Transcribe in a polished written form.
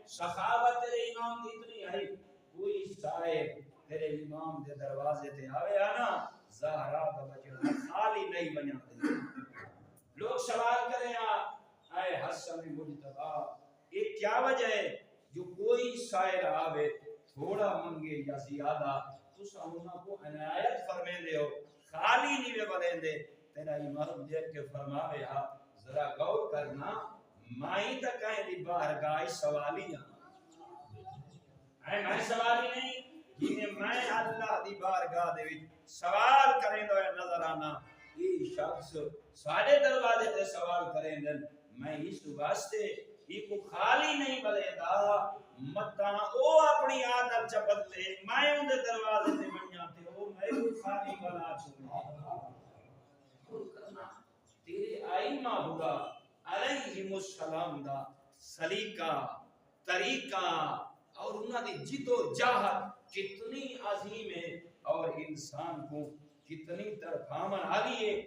سخاوت تیرے امام دی اتنی ہے کوئی سائے تیرے امام دے دروازے تے آوے آنا زہرا دا بچڑا خالی نہیں بنا دے لوگ سوال کریں اے حسن مجتبی یہ کیا وجہ ہے جو کوئی سائل آوے تھوڑا منگے یا زیادہ تسا انہاں کو عنایت فرمے دے ہو خالی نہیں وے بلیں دے تیرا امام دیکھ کے فرماوے ہاں ذرا غور کرنا مائی تک کہیں دی بارگاہ سوالی اے میں سوالی نہیں جنہیں میں اللہ دی بارگاہ دے وچ سوال کریں دو نظر آنا یہ شخص سارے دروازے تے سوال کریں دن میں اس واسطے یہ کو خالی نہیں بلے دا متاں او اپنی عادت چپت لے میں ان دے دروازے تے بنیا تے او میں کو خالی بنا چھوڑا تیرے آئمہ ہوا علیہم السلام دا سلیقہ طریقہ اور انہاں دی جد و جہد کتنی عظیم ہے اور انسان کو کتنی طرف آمن آ ہے